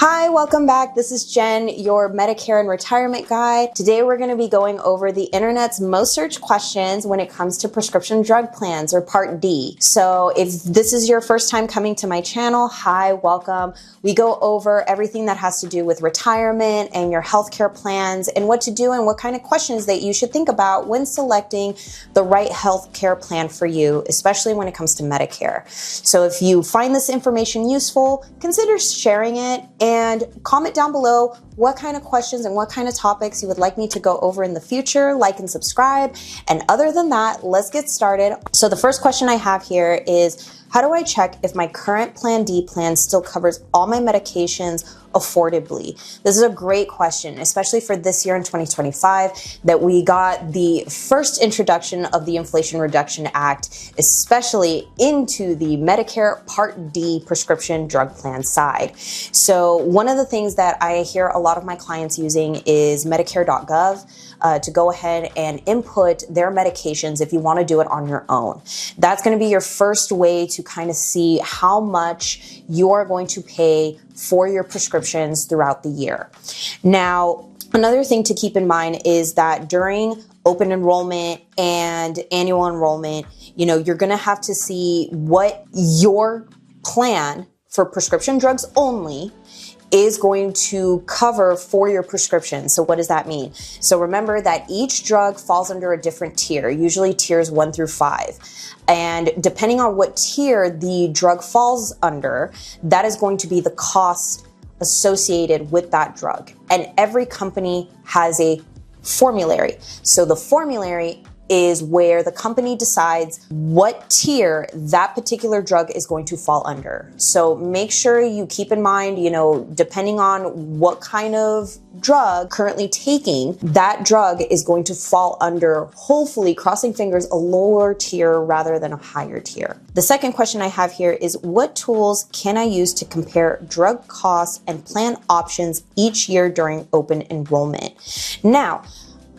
Hi, welcome back. This is Jen, your Medicare and retirement guide. Today we're going to be going over the internet's most searched questions when it comes to prescription drug plans, or Part D. So if this is your first time coming to my channel, hi, welcome. We go over everything that has to do with retirement and your healthcare plans and what to do and what kind of questions that you should think about when selecting the right healthcare plan for you, especially when it comes to Medicare. So if you find this information useful, consider sharing it and comment down below what kind of questions and what kind of topics you would like me to go over in the future. Like and subscribe. And other than that, let's get started. So the first question I have here is, how do I check if my current Plan D plan still covers all my medications affordably? This is a great question, especially for this year in 2025, that we got the first introduction of the Inflation Reduction Act, especially into the Medicare Part D prescription drug plan side. So one of the things that I hear a lot of my clients using is Medicare.gov. To go ahead and input their medications if you want to do it on your own. That's going to be your first way to kind of see how much you are going to pay for your prescriptions throughout the year. Now, another thing to keep in mind is that during open enrollment and annual enrollment, you're going to have to see what your plan for prescription drugs only is going to cover for your prescription. So what does that mean? So remember that each drug falls under a different tier, usually tiers 1 through 5. And depending on what tier the drug falls under, that is going to be the cost associated with that drug. And every company has a formulary. So the formulary is where the company decides what tier that particular drug is going to fall under. So make sure you keep in mind, depending on what kind of drug currently taking, that drug is going to fall under, hopefully, crossing fingers, a lower tier rather than a higher tier. The second question I have here is, what tools can I use to compare drug costs and plan options each year during open enrollment? Now,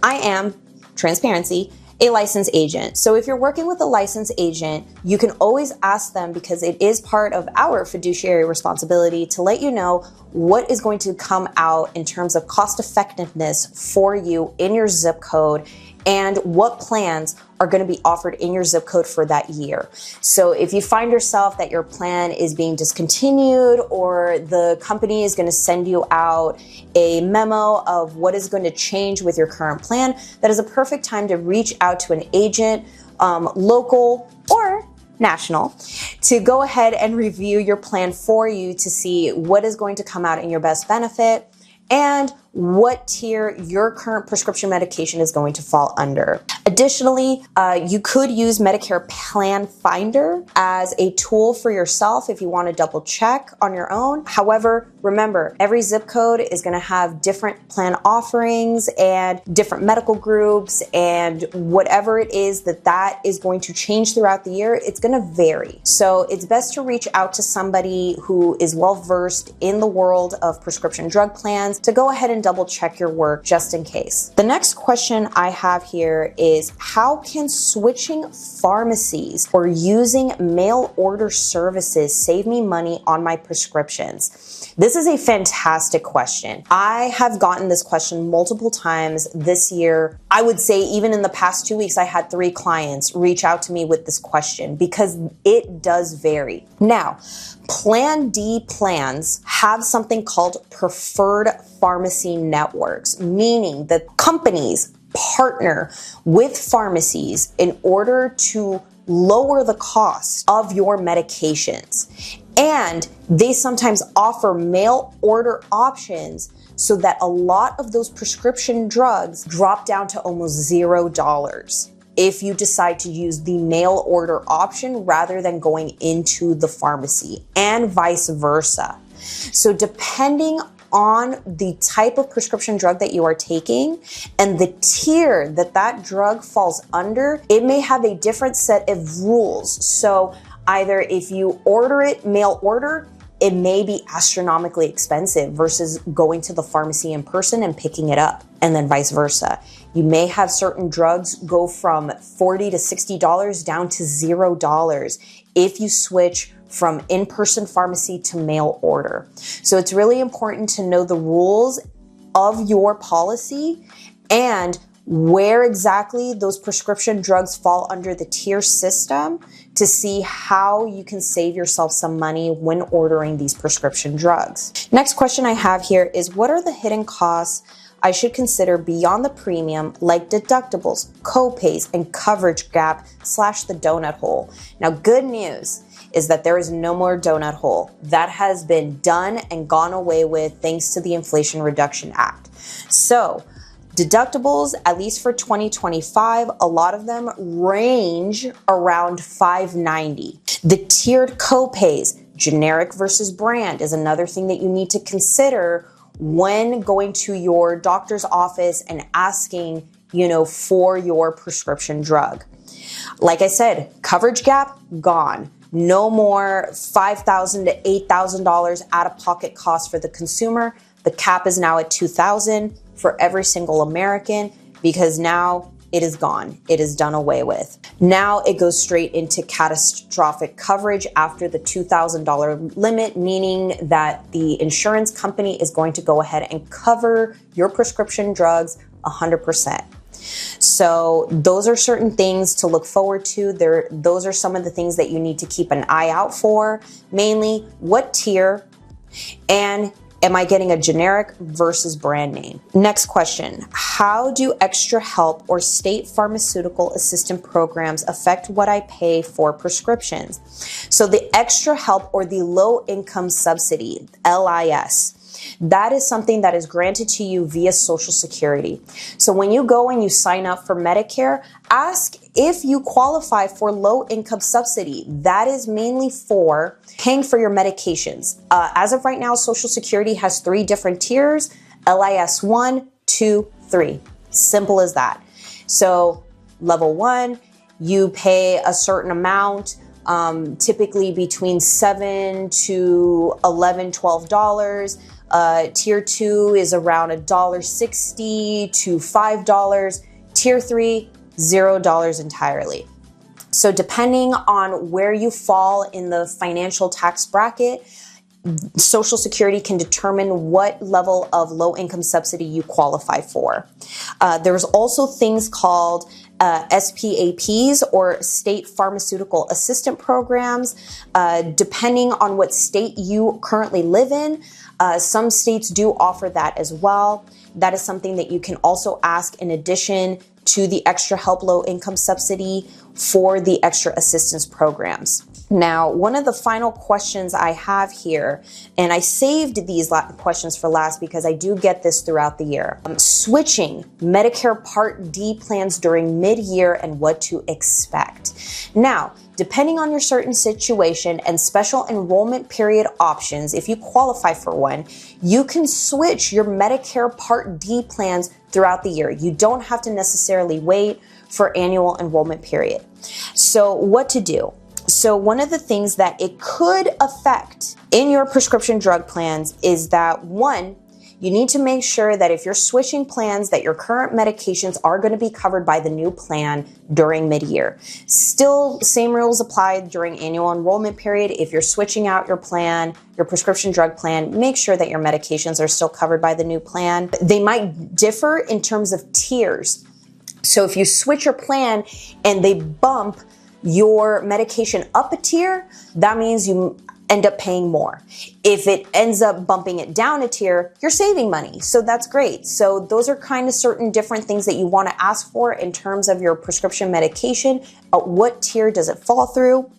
I am, transparency, a licensed agent. So if you're working with a licensed agent, you can always ask them, because it is part of our fiduciary responsibility to let you know what is going to come out in terms of cost effectiveness for you in your zip code and what plans are going to be offered in your zip code for that year. So if you find yourself that your plan is being discontinued, or the company is going to send you out a memo of what is going to change with your current plan, that is a perfect time to reach out to an agent, local or national, to go ahead and review your plan for you to see what is going to come out in your best benefit and what tier your current prescription medication is going to fall under. Additionally, you could use Medicare Plan Finder as a tool for yourself if you want to double check on your own. However, remember, every zip code is going to have different plan offerings and different medical groups, and whatever it is that is going to change throughout the year, it's going to vary. So it's best to reach out to somebody who is well versed in the world of prescription drug plans to go ahead and double check your work just in case. The next question I have here is, how can switching pharmacies or using mail order services save me money on my prescriptions? This is a fantastic question. I have gotten this question multiple times this year. I would say even in the past 2 weeks, I had 3 clients reach out to me with this question, because it does vary. Now, Plan D plans have something called preferred pharmacy networks, meaning that companies partner with pharmacies in order to lower the cost of your medications. And they sometimes offer mail order options so that a lot of those prescription drugs drop down to almost $0 if you decide to use the mail order option rather than going into the pharmacy, and vice versa. So depending on the type of prescription drug that you are taking and the tier that drug falls under, it may have a different set of rules. So either if you order it mail order, it may be astronomically expensive versus going to the pharmacy in person and picking it up, and then vice versa. You may have certain drugs go from $40 to $60 down to $0 if you switch from in-person pharmacy to mail order. So it's really important to know the rules of your policy and where exactly those prescription drugs fall under the tier system to see how you can save yourself some money when ordering these prescription drugs. Next question I have here is, what are the hidden costs I should consider beyond the premium, like deductibles, co-pays, and coverage gap / the donut hole? Now, good news is that there is no more donut hole. That has been done and gone away with thanks to the Inflation Reduction Act. So, deductibles, at least for 2025, a lot of them range around $590. The tiered co-pays, generic versus brand, is another thing that you need to consider when going to your doctor's office and asking, for your prescription drug. Like I said, coverage gap, gone. No more $5,000 to $8,000 out-of-pocket costs for the consumer. The cap is now at $2,000 for every single American because now it is gone. It is done away with. Now it goes straight into catastrophic coverage after the $2,000 limit, meaning that the insurance company is going to go ahead and cover your prescription drugs 100%. So those are certain things to look forward to. Those are some of the things that you need to keep an eye out for. Mainly, what tier, and am I getting a generic versus brand name? Next question. How do extra help or state pharmaceutical assistant programs affect what I pay for prescriptions? So the extra help or the low income subsidy, LIS, that is something that is granted to you via Social Security. So when you go and you sign up for Medicare, ask if you qualify for low income subsidy. That is mainly for paying for your medications. As of right now, Social Security has 3 different tiers: LIS 1, 2, 3. Simple as that. So level 1, you pay a certain amount, typically between $7 to $11, $12. Tier 2 is around $1.60 to $5. Tier 3, $0 entirely. So depending on where you fall in the financial tax bracket, Social Security can determine what level of low income subsidy you qualify for. There's also things called SPAPs, or state pharmaceutical assistant programs. Depending on what state you currently live in, some states do offer that as well. That is something that you can also ask in addition to the extra help low income subsidy for the extra assistance programs. Now, one of the final questions I have here, and I saved these questions for last because I do get this throughout the year. Switching Medicare Part D plans during mid-year and what to expect. Now, depending on your certain situation and special enrollment period options, if you qualify for one, you can switch your Medicare Part D plans throughout the year. You don't have to necessarily wait for annual enrollment period. So what to do? So one of the things that it could affect in your prescription drug plans is that, one, you need to make sure that if you're switching plans, that your current medications are going to be covered by the new plan during mid-year. Still, same rules apply during annual enrollment period. If you're switching out your plan, your prescription drug plan, make sure that your medications are still covered by the new plan. They might differ in terms of tiers. So if you switch your plan and they bump your medication up a tier, that means you end up paying more. If it ends up bumping it down a tier, you're saving money. So that's great. So those are kind of certain different things that you want to ask for in terms of your prescription medication. What tier does it fall through?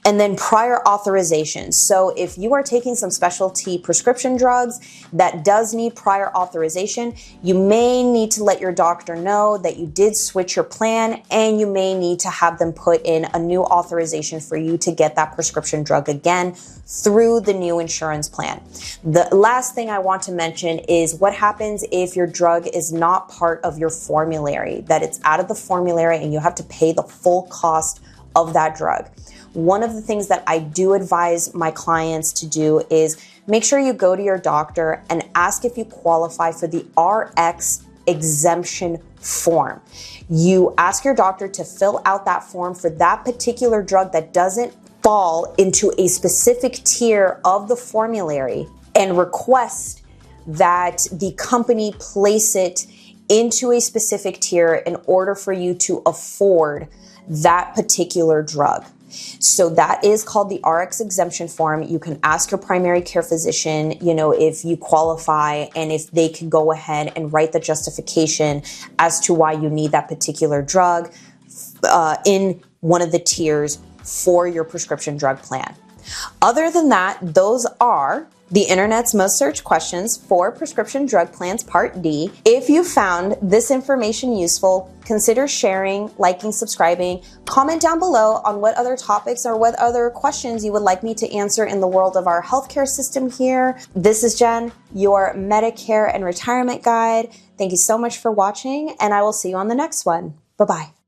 And then prior authorization. So if you are taking some specialty prescription drugs that does need prior authorization, you may need to let your doctor know that you did switch your plan, and you may need to have them put in a new authorization for you to get that prescription drug again through the new insurance plan. The last thing I want to mention is what happens if your drug is not part of your formulary, that it's out of the formulary and you have to pay the full cost of that drug. One of the things that I do advise my clients to do is make sure you go to your doctor and ask if you qualify for the RX exemption form. You ask your doctor to fill out that form for that particular drug that doesn't fall into a specific tier of the formulary and request that the company place it into a specific tier in order for you to afford that particular drug. So that is called the RX exemption form. You can ask your primary care physician, if you qualify and if they can go ahead and write the justification as to why you need that particular drug in one of the tiers for your prescription drug plan. Other than that, those are the internet's most searched questions for prescription drug plans Part D. If you found this information useful, consider sharing, liking, subscribing. Comment down below on what other topics or what other questions you would like me to answer in the world of our healthcare system here. This is Jen, your Medicare and retirement guide. Thank you so much for watching, and I will see you on the next one. Bye-bye.